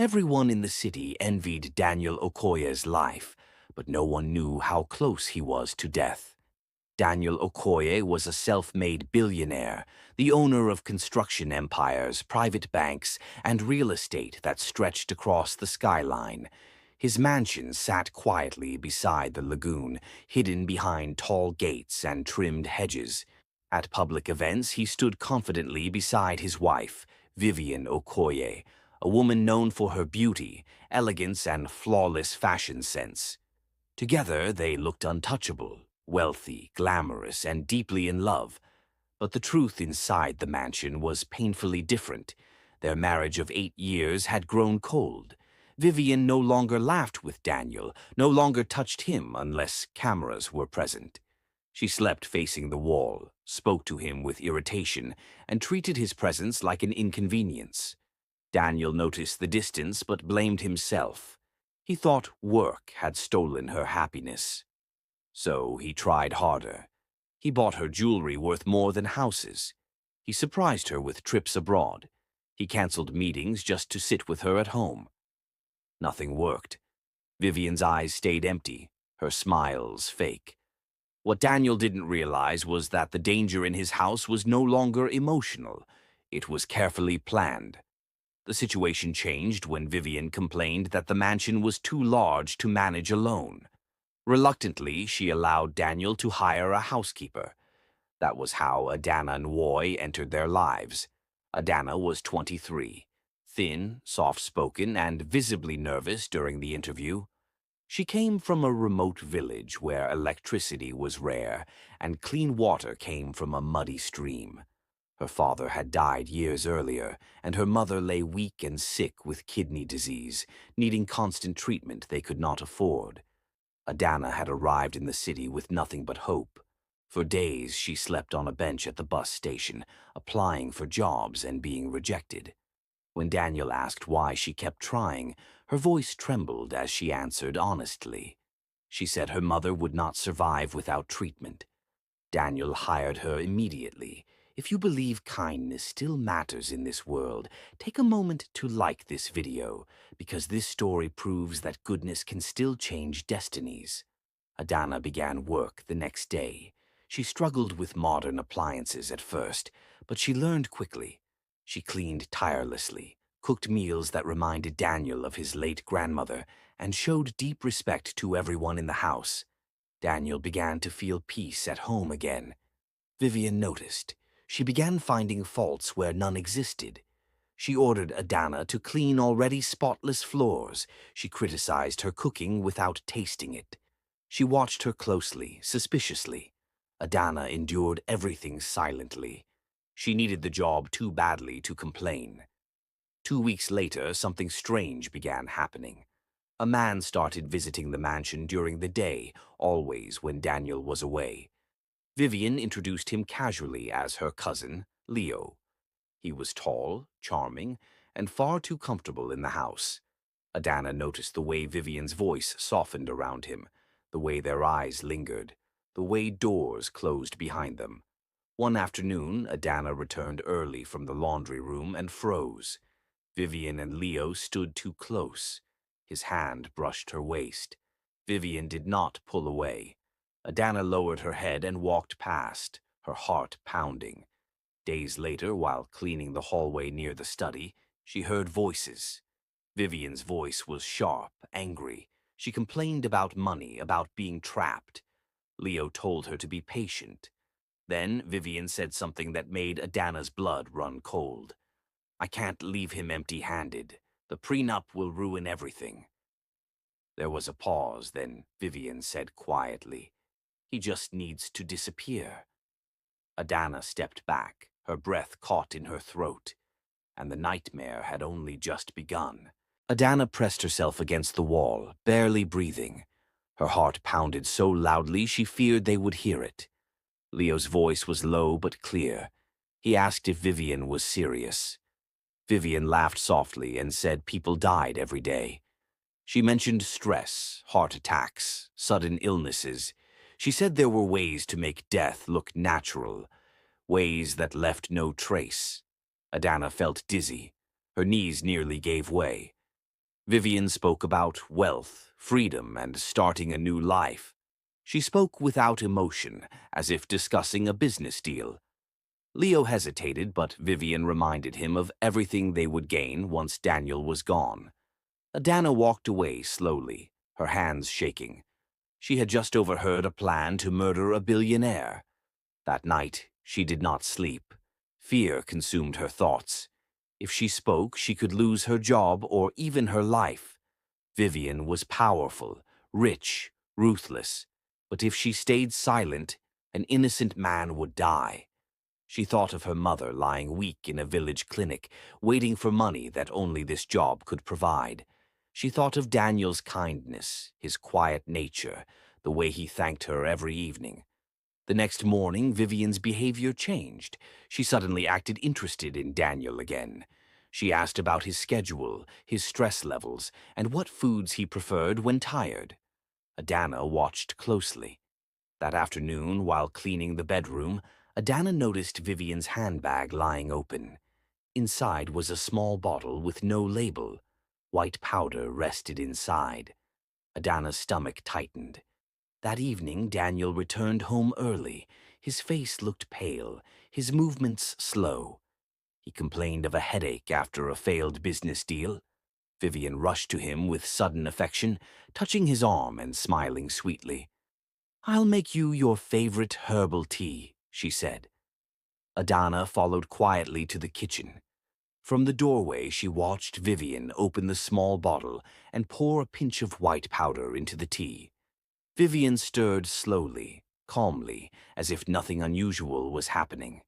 Everyone in the city envied Daniel Okoye's life, but no one knew how close he was to death. Daniel Okoye was a self-made billionaire, the owner of construction empires, private banks, and real estate that stretched across the skyline. His mansion sat quietly beside the lagoon, hidden behind tall gates and trimmed hedges. At public events, he stood confidently beside his wife, Vivian Okoye, a woman known for her beauty, elegance, and flawless fashion sense. Together, they looked untouchable, wealthy, glamorous, and deeply in love. But the truth inside the mansion was painfully different. Their marriage of 8 years had grown cold. Vivian no longer laughed with Daniel, no longer touched him unless cameras were present. She slept facing the wall, spoke to him with irritation, and treated his presence like an inconvenience. Daniel noticed the distance but blamed himself. He thought work had stolen her happiness. So he tried harder. He bought her jewelry worth more than houses. He surprised her with trips abroad. He canceled meetings just to sit with her at home. Nothing worked. Vivian's eyes stayed empty, her smiles fake. What Daniel didn't realize was that the danger in his house was no longer emotional. It was carefully planned. The situation changed when Vivian complained that the mansion was too large to manage alone. Reluctantly, she allowed Daniel to hire a housekeeper. That was how Adanna and Okoye entered their lives. Adanna was 23, thin, soft-spoken, and visibly nervous during the interview. She came from a remote village where electricity was rare and clean water came from a muddy stream. Her father had died years earlier, and her mother lay weak and sick with kidney disease, needing constant treatment they could not afford. Adanna had arrived in the city with nothing but hope. For days she slept on a bench at the bus station, applying for jobs and being rejected. When Daniel asked why she kept trying, her voice trembled as she answered honestly. She said her mother would not survive without treatment. Daniel hired her immediately. If you believe kindness still matters in this world, take a moment to like this video, because this story proves that goodness can still change destinies. Adanna began work the next day. She struggled with modern appliances at first, but she learned quickly. She cleaned tirelessly, cooked meals that reminded Daniel of his late grandmother, and showed deep respect to everyone in the house. Daniel began to feel peace at home again. Vivian noticed. She began finding faults where none existed. She ordered Adanna to clean already spotless floors. She criticized her cooking without tasting it. She watched her closely, suspiciously. Adanna endured everything silently. She needed the job too badly to complain. 2 weeks later, something strange began happening. A man started visiting the mansion during the day, always when Daniel was away. Vivian introduced him casually as her cousin, Leo. He was tall, charming, and far too comfortable in the house. Adanna noticed the way Vivian's voice softened around him, the way their eyes lingered, the way doors closed behind them. One afternoon, Adanna returned early from the laundry room and froze. Vivian and Leo stood too close. His hand brushed her waist. Vivian did not pull away. Adanna lowered her head and walked past, her heart pounding. Days later, while cleaning the hallway near the study, she heard voices. Vivian's voice was sharp, angry. She complained about money, about being trapped. Leo told her to be patient. Then Vivian said something that made Adanna's blood run cold. "I can't leave him empty-handed. The prenup will ruin everything." There was a pause, then Vivian said quietly, "He just needs to disappear." Adanna stepped back, her breath caught in her throat, and the nightmare had only just begun. Adanna pressed herself against the wall, barely breathing. Her heart pounded so loudly she feared they would hear it. Leo's voice was low but clear. He asked if Vivian was serious. Vivian laughed softly and said people died every day. She mentioned stress, heart attacks, sudden illnesses. She said there were ways to make death look natural, ways that left no trace. Adanna felt dizzy. Her knees nearly gave way. Vivian spoke about wealth, freedom, and starting a new life. She spoke without emotion, as if discussing a business deal. Leo hesitated, but Vivian reminded him of everything they would gain once Daniel was gone. Adanna walked away slowly, her hands shaking. She had just overheard a plan to murder a billionaire. That night, she did not sleep. Fear consumed her thoughts. If she spoke, she could lose her job or even her life. Vivian was powerful, rich, ruthless. But if she stayed silent, an innocent man would die. She thought of her mother lying weak in a village clinic, waiting for money that only this job could provide. She thought of Daniel's kindness, his quiet nature, the way he thanked her every evening. The next morning, Vivian's behavior changed. She suddenly acted interested in Daniel again. She asked about his schedule, his stress levels, and what foods he preferred when tired. Adanna watched closely. That afternoon, while cleaning the bedroom, Adanna noticed Vivian's handbag lying open. Inside was a small bottle with no label. White powder rested inside. Adanna's stomach tightened. That evening, Daniel returned home early. His face looked pale, his movements slow. He complained of a headache after a failed business deal. Vivian rushed to him with sudden affection, touching his arm and smiling sweetly. "I'll make you your favorite herbal tea," she said. Adanna followed quietly to the kitchen. From the doorway, she watched Vivian open the small bottle and pour a pinch of white powder into the tea. Vivian stirred slowly, calmly, as if nothing unusual was happening.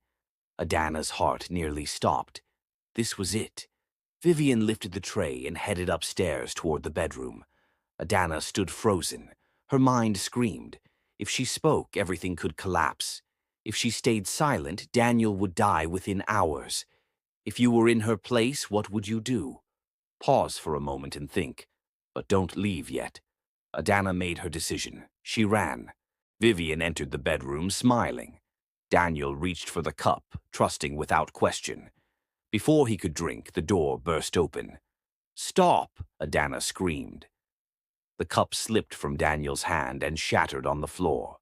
Adanna's heart nearly stopped. This was it. Vivian lifted the tray and headed upstairs toward the bedroom. Adanna stood frozen. Her mind screamed. If she spoke, everything could collapse. If she stayed silent, Daniel would die within hours. If you were in her place, what would you do? Pause for a moment and think. But don't leave yet. Adanna made her decision. She ran. Vivian entered the bedroom, smiling. Daniel reached for the cup, trusting without question. Before he could drink, the door burst open. "Stop!" Adanna screamed. The cup slipped from Daniel's hand and shattered on the floor.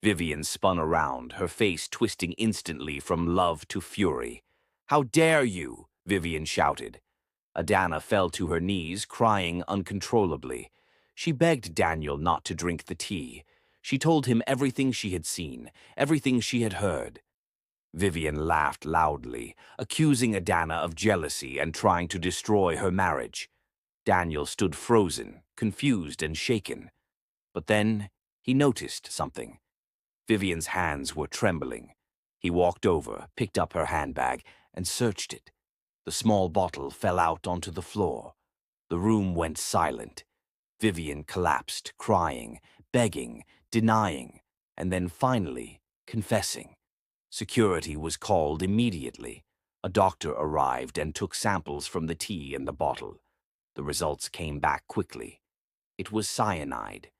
Vivian spun around, her face twisting instantly from love to fury. "How dare you!" Vivian shouted. Adanna fell to her knees, crying uncontrollably. She begged Daniel not to drink the tea. She told him everything she had seen, everything she had heard. Vivian laughed loudly, accusing Adanna of jealousy and trying to destroy her marriage. Daniel stood frozen, confused and shaken. But then he noticed something. Vivian's hands were trembling. He walked over, picked up her handbag, and searched it. The small bottle fell out onto the floor. The room went silent. Vivian collapsed, crying, begging, denying, and then finally confessing. Security was called immediately. A doctor arrived and took samples from the tea in the bottle. The results came back quickly. It was cyanide.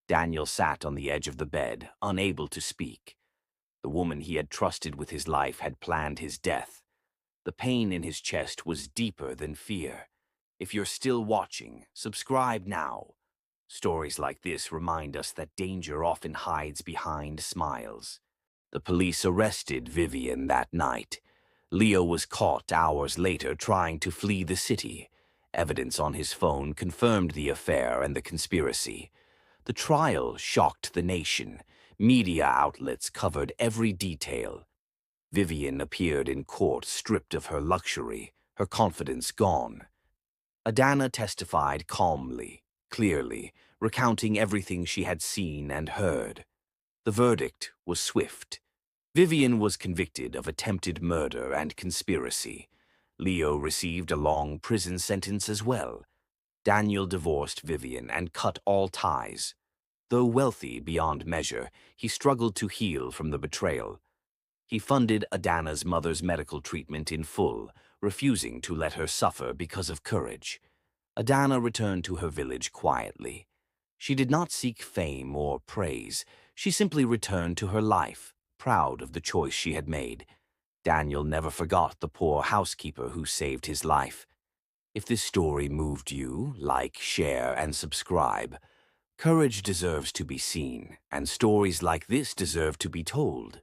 Daniel sat on the edge of the bed, unable to speak. The woman he had trusted with his life had planned his death. The pain in his chest was deeper than fear. If you're still watching, subscribe now. Stories like this remind us that danger often hides behind smiles. The police arrested Vivian that night. Leo was caught hours later trying to flee the city. Evidence on his phone confirmed the affair and the conspiracy. The trial shocked the nation. Media outlets covered every detail. Vivian appeared in court stripped of her luxury, her confidence gone. Adanna testified calmly, clearly, recounting everything she had seen and heard. The verdict was swift. Vivian was convicted of attempted murder and conspiracy. Leo received a long prison sentence as well. Daniel divorced Vivian and cut all ties. Though wealthy beyond measure, he struggled to heal from the betrayal. He funded Adanna's mother's medical treatment in full, refusing to let her suffer because of courage. Adanna returned to her village quietly. She did not seek fame or praise. She simply returned to her life, proud of the choice she had made. Daniel never forgot the poor housekeeper who saved his life. If this story moved you, like, share, and subscribe. Courage deserves to be seen, and stories like this deserve to be told.